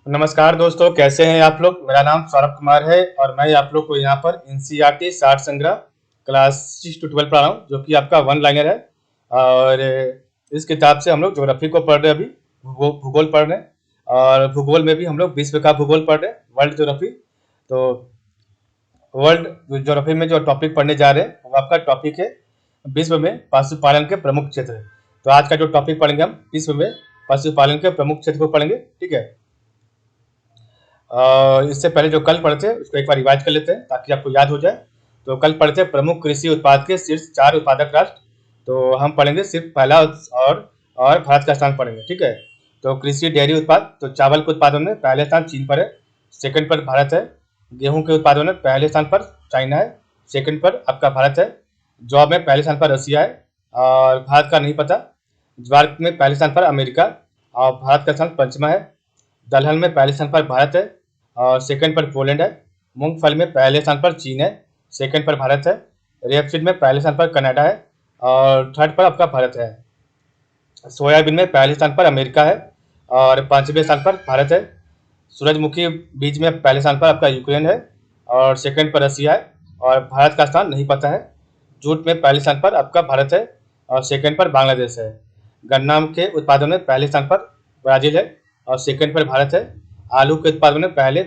नमस्कार दोस्तों, कैसे हैं आप लोग। मेरा नाम सौरभ कुमार है और मैं आप लोग को यहाँ पर एनसीईआरटी साठ संग्रह क्लास 6 to 12 पढ़ा रहा हूँ, जो कि आपका वन लाइनर है। और इस किताब से हम लोग ज्योग्राफी को पढ़ रहे हैं। अभी भूगोल पढ़ रहे हैं और भूगोल में भी हम लोग विश्व का भूगोल पढ़ रहे हैं, वर्ल्ड ज्योग्राफी। तो वर्ल्ड ज्योग्राफी में जो टॉपिक पढ़ने जा रहे हैं वो आपका टॉपिक है विश्व में पशुपालन के प्रमुख क्षेत्र। तो आज का जो टॉपिक पढ़ेंगे हम विश्व में पशुपालन के प्रमुख क्षेत्र को पढ़ेंगे, ठीक है। इससे पहले जो कल पढ़े थे उसको एक बार रिवाइज कर लेते हैं ताकि आपको याद हो जाए। तो कल पढ़े थे प्रमुख कृषि उत्पाद के शीर्ष 4 उत्पादक राष्ट्र। तो हम पढ़ेंगे सिर्फ पहला और भारत का स्थान पढ़ेंगे, ठीक है। तो कृषि डेयरी उत्पाद, तो चावल के उत्पादन में पहले स्थान चीन पर है, सेकंड पर भारत है। गेहूं के उत्पादन में पहले स्थान पर चाइना है, सेकंड पर आपका भारत है। जौ में पहले स्थान पर रसिया है और भारत का नहीं पता। ज्वार में पहले स्थान पर अमेरिका और भारत का स्थान पंचमा है। दलहन में पहले स्थान पर भारत है और सेकंड पर पोलैंड है। मूंगफली में पहले स्थान पर चीन है, सेकंड पर भारत है। रेपसीड में पहले स्थान पर कनाडा है और थर्ड पर आपका भारत है। सोयाबीन में पहले स्थान पर अमेरिका है और पांचवें स्थान पर भारत है। सूरजमुखी बीज में पहले स्थान पर आपका यूक्रेन है और सेकंड पर रसिया है और भारत का स्थान नहीं पता है। जूट में पहले स्थान पर आपका भारत है और सेकंड पर बांग्लादेश है। गन्ना के उत्पादन में पहले स्थान पर ब्राजील है और सेकंड पर भारत है। आलू के उत्पादन में पहले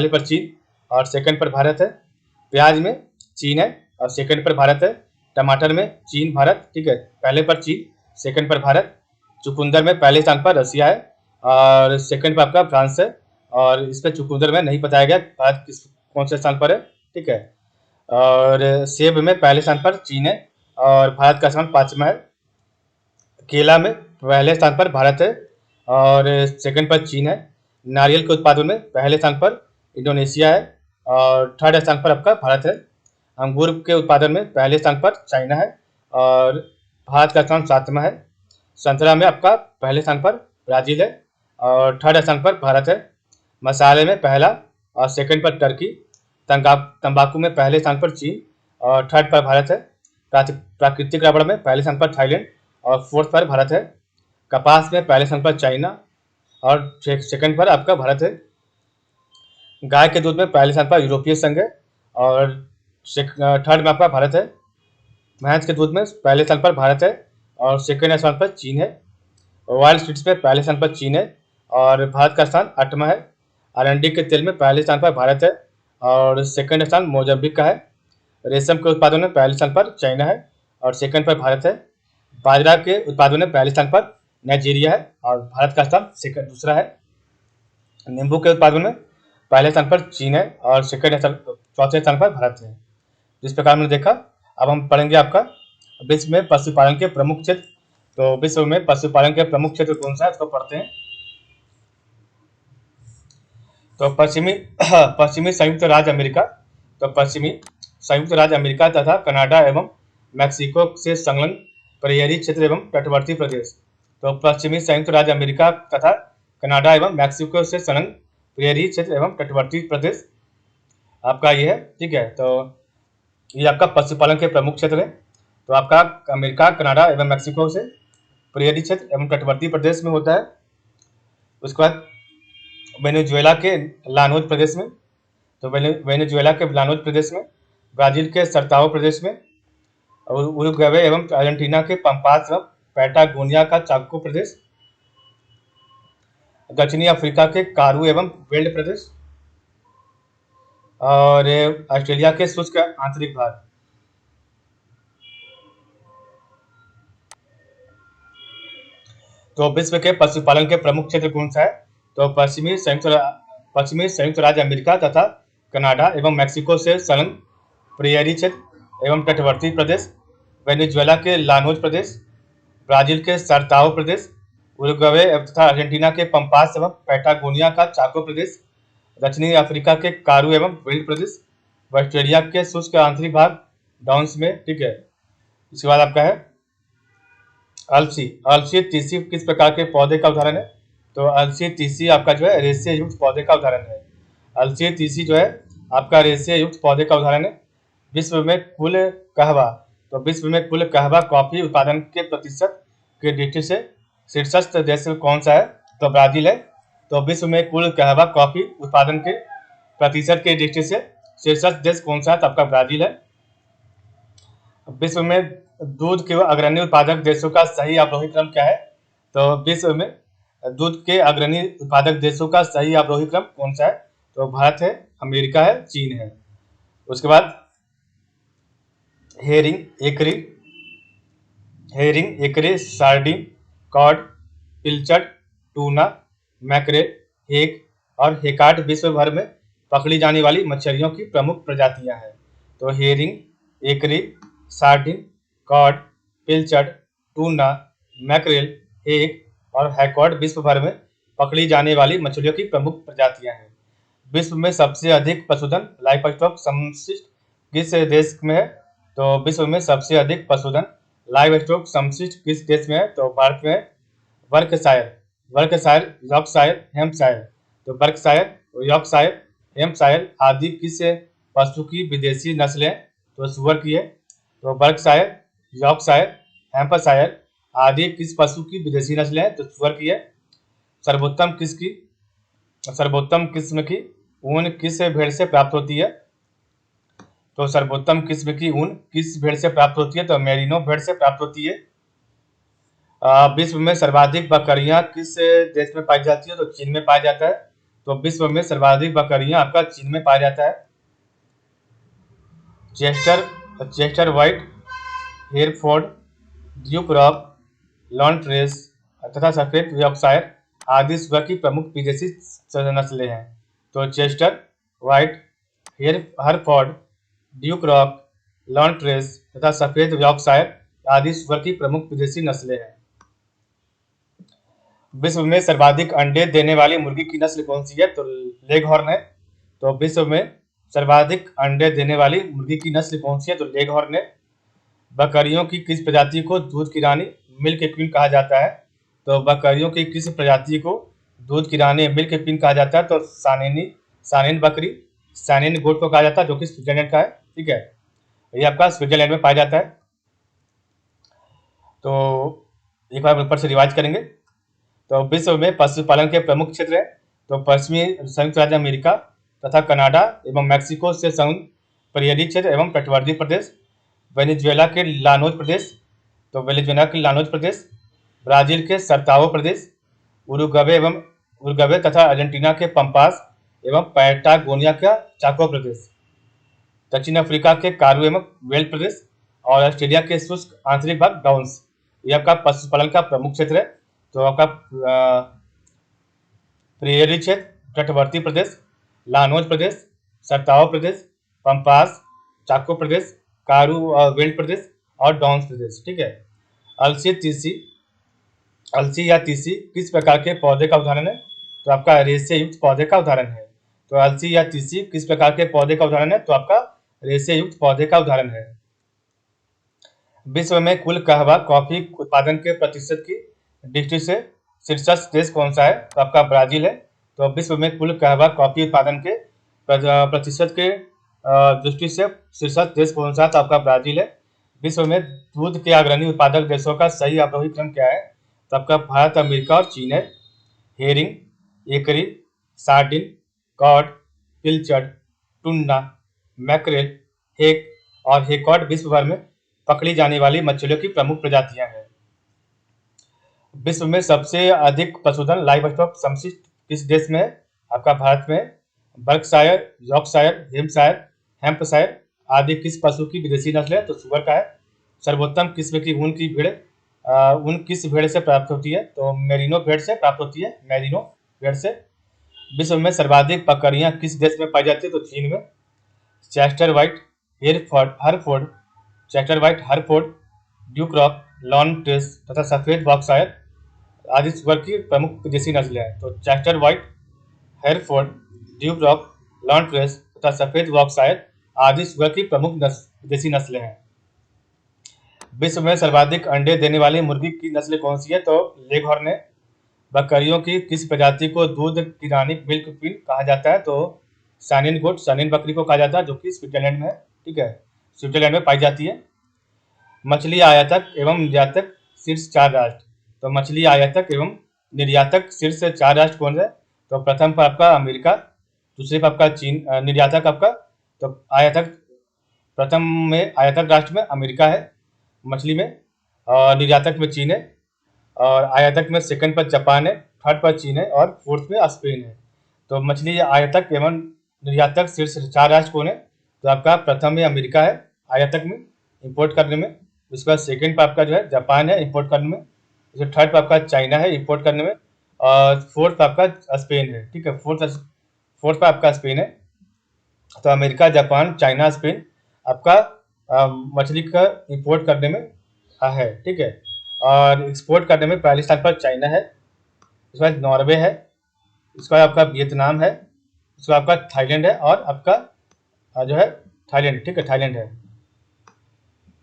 पर चीन और सेकंड पर भारत है। प्याज में चीन है और सेकंड पर भारत है। टमाटर में चीन भारत, ठीक है, पहले पर चीन, सेकंड पर भारत। चुकंदर में पहले स्थान पर रसिया है और सेकंड पर आपका फ्रांस है। और इस पर चुकंदर में नहीं बताया गया भारत कौन से स्थान पर है, ठीक है। और सेब में पहले स्थान पर चीन है और भारत का स्थान पांचवा है। केला में पहले स्थान पर भारत है और सेकंड पर चीन है। नारियल के उत्पादन में पहले स्थान पर इंडोनेशिया है और थर्ड स्थान पर आपका भारत है। अंगूर के उत्पादन में पहले स्थान पर चाइना है और भारत का स्थान सातवां है। संतरा में आपका पहले स्थान पर ब्राजील है और थर्ड स्थान पर भारत है। मसाले में पहला और सेकंड पर टर्की। तंबाकू में पहले स्थान पर चीन और थर्ड पर भारत है। प्राकृतिक रबड़ में पहले स्थान पर थाईलैंड और फोर्थ पर भारत है। कपास में पहले स्थान पर चाइना और सेकंड पर आपका भारत है। गाय के दूध में पहले स्थान पर यूरोपीय संघ है और थर्ड में आपका भारत है। भैंस के दूध में पहले स्थान पर भारत है और सेकंड स्थान पर चीन है। वाइल्ड सीड्स में पहले स्थान पर चीन है और भारत का स्थान आठवां है। आरंडी के तेल में पहले स्थान पर भारत है और सेकंड स्थान मोजाम्बिक का है। रेशम के उत्पादन में पहले स्थान पर चाइना है और सेकंड पर भारत है। बाजरा के उत्पादन में पहले स्थान पर नाइजीरिया है और भारत का स्थान दूसरा है। नींबू के उत्पादन में पहले स्थान पर चीन है और चौथे स्थान पर भारत है। जिस प्रकार हमने देखा, अब हम पढ़ेंगे आपका विश्व में पशुपालन के प्रमुख क्षेत्र। तो विश्व में पशुपालन के प्रमुख क्षेत्र कौन सा है इसको पढ़ते हैं। तो पश्चिमी संयुक्त राज्य अमेरिका, तो पश्चिमी संयुक्त राज्य अमेरिका तथा कनाडा एवं मैक्सिको से संलग्न परेरी क्षेत्र एवं तटवर्ती प्रदेश। तो पश्चिमी संयुक्त राज्य अमेरिका तथा कनाडा एवं मैक्सिको से संलग्न परेरी क्षेत्र एवं तटवर्ती प्रदेश आपका ये है, ठीक है। तो ये आपका पशुपालन के प्रमुख क्षेत्र है। तो आपका अमेरिका, कनाडा एवं मैक्सिको से परेरी क्षेत्र एवं तटवर्ती प्रदेश में होता है। उसके बाद वेनेजुएला के लानोज प्रदेश में, तो वेनेजुएला के लानोज प्रदेश में, ब्राजील के सर्ताओ प्रदेश में, और उरुग्वे एवं अर्जेंटीना के पंपास एवं पैटागोनिया का चाको प्रदेश, दक्षिणी अफ्रीका के कारू एवं वेल्ड प्रदेश और ऑस्ट्रेलिया के शुष्क आंतरिक भाग। तो विश्व के पशुपालन के प्रमुख क्षेत्र कौन सा है। तो पश्चिमी संयुक्त राज्य अमेरिका तथा कनाडा एवं मैक्सिको से संलग्न प्रेयरी क्षेत्र एवं तटवर्ती प्रदेश, वेनेजुएला के लानोज प्रदेश, ब्राजील के सर्ताओ प्रदेश, उरुग्वे तथा अर्जेंटीना के पंपास एवं पैटागोनिया का चाको प्रदेश, दक्षिणी अफ्रीका के कारू एवं वेल्ड प्रदेश, ऑस्ट्रेलिया के शुष्क आंतरिक भाग डाउन्स में, ठीक है। इसके बाद आपका है अलसी। अलसी तीसी किस प्रकार के पौधे का उदाहरण है। तो अलसी तीसी आपका जो है रेशे युक्त पौधे का उदाहरण है। अलसी तीसी जो है आपका रेशे युक्त पौधे का उदाहरण है। विश्व में कुल कहवा, तो विश्व में कुल कहवा कॉफी उत्पादन के प्रतिशत की दृष्टि से शीर्षस्थ देश कौन सा है। तो ब्राजील है। तो विश्व में कुल कहवा कॉफी उत्पादन के प्रतिशत के दृष्टि से शीर्ष देश कौन सा है? तो आपका ब्राजील है। विश्व में दूध के अग्रणी उत्पादक देशों का सही आरोही क्रम क्या है? तो विश्व में दूध के अग्रणी उत्पादक देशों का सही आरोही क्रम कौन सा है? तो भारत है, अमेरिका है, चीन है। उसके बाद हेरिंग, एकरे, सार्डिन, कॉड, पिलचट, टूना, मैकरेल, हेक और हेकार्ड विश्व भर में पकड़ी जाने वाली मछलियों की प्रमुख प्रजातियां हैं। तो हेरिंग, एकरे, सार्डिन, कॉड, पिलचट, टूना, मैकरेल, हेक और हैकॉर्ड विश्व भर में पकड़ी जाने वाली मछलियों की प्रमुख प्रजातियां हैं। विश्व में सबसे अधिक पशुधन लाइवस्टॉक समशिष्ट किस देश में है? तो विश्व में सबसे अधिक पशुधन लाइवस्टॉक समशिष्ट किस देश में है? तो भारत में है। Berkshire, Yorkshire, Hampshire. तो वर्कशायर, यॉर्कशायर, हैम्पशायर आदि किस पशु की विदेशी नस्लें? तो सुअर की है। तो वर्कशायर, यॉर्कशायर, हैम्पशायर आदि किस पशु की विदेशी नस्लें हैं? तो सुअर की है। सर्वोत्तम किस्म की ऊन किस भेड़ से प्राप्त होती है? तो सर्वोत्तम किस्म की ऊन किस भेड़ से प्राप्त होती है? तो मेरिनो भेड़ से प्राप्त होती है। विश्व में सर्वाधिक बकरियां किस देश में पाई जाती है? तो चीन में पाया जाता है। तो विश्व में सर्वाधिक बकरियां आपका चीन में पाया जाता है। चेस्टर व्हाइट, हेरफोर्ड, ड्यूक रॉक, लॉन्ट्रेस तथा सफेद यॉर्कशायर आदि सुअर की प्रमुख विदेशी नस्लें हैं। तो चेस्टर व्हाइट, हरफोर्ड, ड्यूक रॉक, लॉन्ट्रेस तथा सफेद यॉर्कशायर आदि सुअर की प्रमुख विदेशी नस्लें हैं। विश्व में सर्वाधिक अंडे देने वाली मुर्गी की नस्ल कौन सी है? तो लेगहॉर्न है। तो विश्व में सर्वाधिक अंडे देने वाली मुर्गी की नस्ल कौन सी है? तो लेगहॉर्न है। बकरियों की किस प्रजाति को दूध की रानी मिल्क क्वीन कहा जाता है? तो बकरियों की किस प्रजाति को दूध की रानी मिल्क क्वीन कहा जाता है? तो सानेन बकरी, सानेन गोट को कहा जाता है, जो कि स्विट्जरलैंड का है। ठीक है, ये आपका स्विट्जरलैंड में पाया जाता है। तो एक बार ऊपर से रिवाइज करेंगे। तो विश्व में पशुपालन के प्रमुख क्षेत्र है तो पश्चिमी संयुक्त राज्य अमेरिका तथा कनाडा एवं मैक्सिको से संयुक्त परियडी क्षेत्र एवं तटवर्ती प्रदेश, वेनेजुएला के लानोज प्रदेश, ब्राजील के सर्ताओ प्रदेश, उरुग्वे तथा अर्जेंटीना के पंपास एवं पैटागोनिया का चाको प्रदेश, दक्षिण अफ्रीका के कारू एवं वेल्ड प्रदेश और ऑस्ट्रेलिया के शुष्क आंतरिक भाग डाउन्स। ये आपका पशुपालन का प्रमुख क्षेत्र है। तो आपका प्रेयरी क्षेत्र, तटवर्ती प्रदेश, लानोज प्रदेश, सर्ताओ प्रदेश, पंपास, चाको प्रदेश, कारू वेल्ड प्रदेश और डाउन्स प्रदेश। ठीक है। अलसी या तीसी किस प्रकार के पौधे का उदाहरण है? तो आपका रेशे युक्त पौधे का उदाहरण है। तो अलसी या तीसी किस प्रकार के पौधे का उदाहरण है? तो आपका रेशे युक्त पौधे का उदाहरण है। विश्व में कुल कहवा कॉफी उत्पादन के प्रतिशत की दृष्टि से शीर्ष देश कौन सा है? तो आपका ब्राजील है। तो विश्व में कुल कहवा कॉफी उत्पादन के प्रतिशत के दृष्टि से शीर्ष देश कौन सा है? तो आपका ब्राजील है। विश्व में दूध के अग्रणी उत्पादक देशों का सही आरोही क्रम क्या है? तो आपका भारत, अमेरिका और चीन है। हेरिंग, एकरी, सार्डिन, कॉड, पिलचट, टुन्ना, मैकरेल, हेक और हेकॉर्ड विश्व भर में पकड़ी जाने वाली मछलियों की प्रमुख प्रजातियां हैं। विश्व में सबसे अधिक पशुधन लाइवस्टॉक समशिष्ट किस देश में है? आपका भारत में। बर्कशायर, यॉर्कशायर, हैम्पशायर आदि किस पशु की विदेशी नस्ल है? तो सुअर का है। सर्वोत्तम किस्म की ऊन किस भेड़ से प्राप्त होती है? तो मेरिनो भेड़ से प्राप्त होती है, मेरिनो भेड़ से। विश्व में सर्वाधिक बकरियां किस देश में पाई जाती है? तो चीन में। चेस्टर व्हाइट, हरफोर्ड, ड्यूक रॉक, लॉन्ट्रेस तथा सफेद बॉक्सायर आदि सुअर की प्रमुख विदेशी नस्लें हैं। तो चेस्टर व्हाइट, हेरफोर्ड, ड्यूक रॉक, लॉन्ट्रेस तथा सफेद बॉक्सायर आदि सुअर की प्रमुख विदेशी नस्लें हैं। विश्व में सर्वाधिक अंडे देने वाली मुर्गी की नस्ल कौन सी है? तो लेगहॉर्न है। बकरियों की किस प्रजाति को दूध की रानी मिल्क क्वीन कहा जाता है? तो सानेन बकरी को कहा जाता है, जो कि स्विट्जरलैंड में है। ठीक है, स्विट्जरलैंड में पाई जाती है। मछली आयातक एवं निर्यातक शीर्ष 4 राष्ट्र। तो मछली आयातक एवं निर्यातक शीर्ष 4 राष्ट्र कौन है? तो प्रथम पर आपका अमेरिका, दूसरे पर आपका चीन। निर्यातक आपका, तो आयातक प्रथम में आयातक राष्ट्र में अमेरिका है मछली में, और निर्यातक में चीन है, और आयातक में सेकंड पर जापान है, थर्ड पर चीन है, और फोर्थ में स्पेन है। तो मछली आयातक एवं निर्यातक शीर्ष 4 राष्ट्र कौन है? तो आपका प्रथम में अमेरिका है आयातक में इंपोर्ट करने में, उसके बाद सेकंड पर आपका जो है जापान है इंपोर्ट करने में, उसके थर्ड पर आपका चाइना है इंपोर्ट करने में, और फोर्थ पर आपका स्पेन है। ठीक है, फोर्थ पर आपका स्पेन है। तो अमेरिका, जापान, चाइना, स्पेन आपका मछली का इंपोर्ट करने में है। ठीक है, और एक्सपोर्ट करने में पहले स्थान पर चाइना है, उसके बाद नॉर्वे है, उसके बाद आपका वियतनाम है, उसके बाद आपका थाईलैंड है, और आपका जो है थाईलैंड। ठीक है, थाईलैंड है।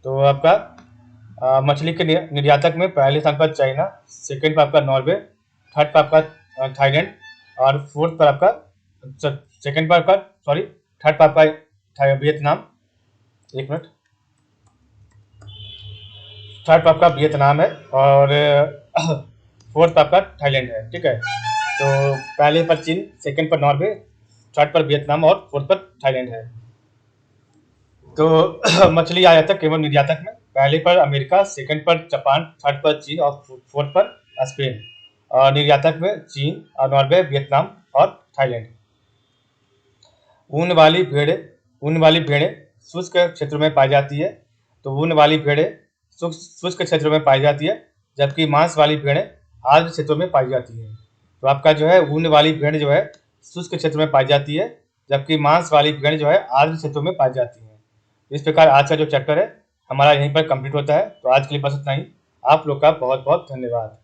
तो आपका मछली के निर्यातक में पहले स्थान पर चाइना, सेकंड पर आपका नॉर्वे, थर्ड पर आपका थाईलैंड, और फोर्थ पर आपका सेकंड पर आपका सॉरी थर्ड पर आपका वियतनाम। एक मिनट, थर्ड पर आपका वियतनाम है, और फोर्थ पर आपका थाईलैंड है। ठीक है, तो पहले पर चीन, सेकंड पर नॉर्वे, थर्ड पर वियतनाम, और फोर्थ पर थाईलैंड है। तो मछली आयातक एवं निर्यातक में पहले पर अमेरिका, सेकंड पर जापान, थर्ड पर चीन, और फोर्थ पर स्पेन। और निर्यातक में चीन और नॉर्वे, वियतनाम और थाईलैंड। ऊन वाली भेड़ें शुष्क क्षेत्रों में पाई जाती है। तो ऊन वाली भेड़ें शुष्क क्षेत्रों में पाई जाती है, जबकि मांस वाली भेड़ें आर्द्र क्षेत्रों में पाई जाती है। तो आपका जो है ऊन वाली भेड़ जो है शुष्क क्षेत्र में पाई जाती है, जबकि मांस वाली भेड़ जो है आर्द्र क्षेत्रों में पाई जाती है। इस प्रकार आज का जो चैप्टर है हमारा यहीं पर कंप्लीट होता है। तो आज के लिए बस इतना ही। आप लोग का बहुत बहुत धन्यवाद।